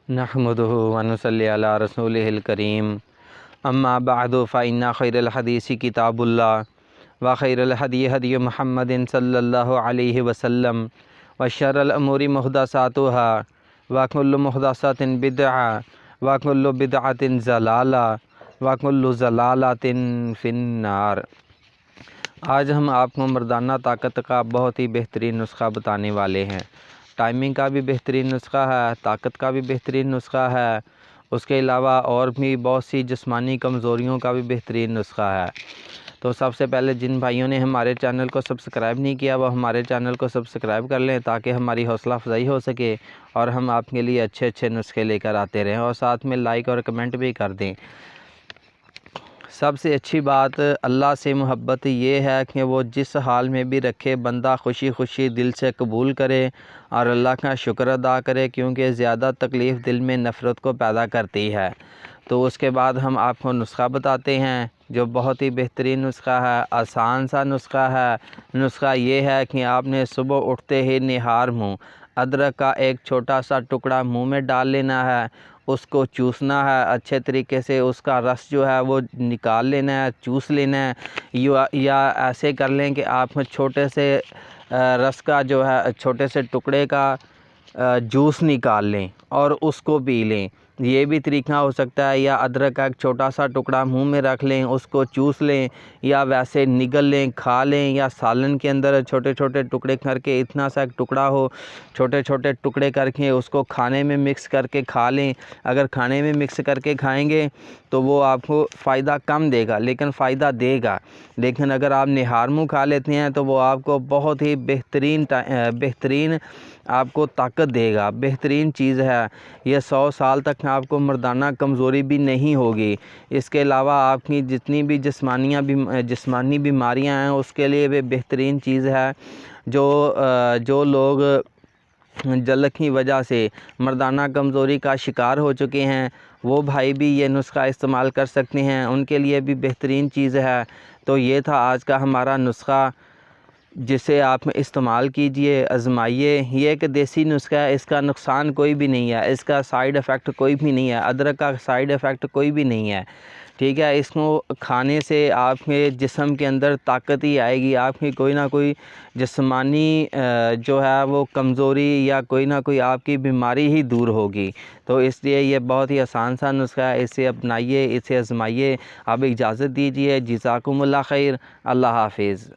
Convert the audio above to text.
نحمده ونصلي على رسوله الكريم اما بعد فإن خير الحديث كتاب الله وخير الهدي هدي محمد صلى الله عليه وسلم وشر الأمور محدثاتها وكل محدثة بدعة وكل بدعة ضلالة وكل ضلالة في النار۔ آج ہم آپ کو مردانہ طاقت کا بہت ہی بہترین نسخہ بتانے والے ہیں۔ ٹائمنگ کا بھی بہترین نسخہ ہے، طاقت کا بھی بہترین نسخہ ہے، اس کے علاوہ اور بھی بہت سی جسمانی کمزوریوں کا بھی بہترین نسخہ ہے۔ تو سب سے پہلے جن بھائیوں نے ہمارے چینل کو سبسکرائب نہیں کیا وہ ہمارے چینل کو سبسکرائب کر لیں تاکہ ہماری حوصلہ افزائی ہو سکے اور ہم آپ کے لیے اچھے اچھے نسخے لے کر آتے رہیں، اور ساتھ میں لائک اور کمنٹ بھی کر دیں۔ سب سے اچھی بات اللہ سے محبت یہ ہے کہ وہ جس حال میں بھی رکھے بندہ خوشی خوشی دل سے قبول کرے اور اللہ کا شکر ادا کرے، کیونکہ زیادہ تکلیف دل میں نفرت کو پیدا کرتی ہے۔ تو اس کے بعد ہم آپ کو نسخہ بتاتے ہیں جو بہت ہی بہترین نسخہ ہے، آسان سا نسخہ ہے۔ نسخہ یہ ہے کہ آپ نے صبح اٹھتے ہی نہار منہ ادرک کا ایک چھوٹا سا ٹکڑا منہ میں ڈال لینا ہے، اس کو چوسنا ہے اچھے طریقے سے، اس کا رس جو ہے وہ نکال لینا ہے، چوس لینا ہے، یا ایسے کر لیں کہ آپ چھوٹے سے رس کا جو ہے چھوٹے سے ٹکڑے کا جوس نکال لیں اور اس کو پی لیں، یہ بھی طریقہ ہو سکتا ہے۔ یا ادرک کا ایک چھوٹا سا ٹکڑا منہ میں رکھ لیں، اس کو چوس لیں، یا ویسے نگل لیں، کھا لیں، یا سالن کے اندر چھوٹے چھوٹے ٹکڑے کر کے اتنا سا ایک ٹکڑا ہو چھوٹے چھوٹے ٹکڑے کر کے اس کو کھانے میں مکس کر کے کھا لیں۔ اگر کھانے میں مکس کر کے کھائیں گے تو وہ آپ کو فائدہ کم دے گا لیکن فائدہ دے گا، لیکن اگر آپ نہار منہ کھا لیتے ہیں تو وہ آپ کو بہت ہی بہترین آپ کو طاقت دے گا، بہترین چیز ہے۔ یہ 100 سال تک آپ کو مردانہ کمزوری بھی نہیں ہوگی۔ اس کے علاوہ آپ کی جتنی بھی جسمانی بیماریاں ہیں اس کے لیے بھی بہترین چیز ہے۔ جو لوگ جلد کی وجہ سے مردانہ کمزوری کا شکار ہو چکے ہیں وہ بھائی بھی یہ نسخہ استعمال کر سکتے ہیں، ان کے لیے بھی بہترین چیز ہے۔ تو یہ تھا آج کا ہمارا نسخہ، جسے آپ استعمال کیجئے، آزمائیے۔ یہ ایک دیسی نسخہ ہے، اس کا نقصان کوئی بھی نہیں ہے، اس کا سائیڈ ایفیکٹ کوئی بھی نہیں ہے، ادرک کا سائیڈ ایفیکٹ کوئی بھی نہیں ہے، ٹھیک ہے۔ اس کو کھانے سے آپ کے جسم کے اندر طاقت ہی آئے گی، آپ کی کوئی نہ کوئی جسمانی جو ہے وہ کمزوری یا کوئی نہ کوئی آپ کی بیماری ہی دور ہوگی۔ تو اس لیے یہ بہت ہی آسان سا نسخہ ہے، اسے اپنائیے، اسے آزمائیے۔ اب اجازت دیجیے، جزاکم اللہ خیر، اللہ حافظ۔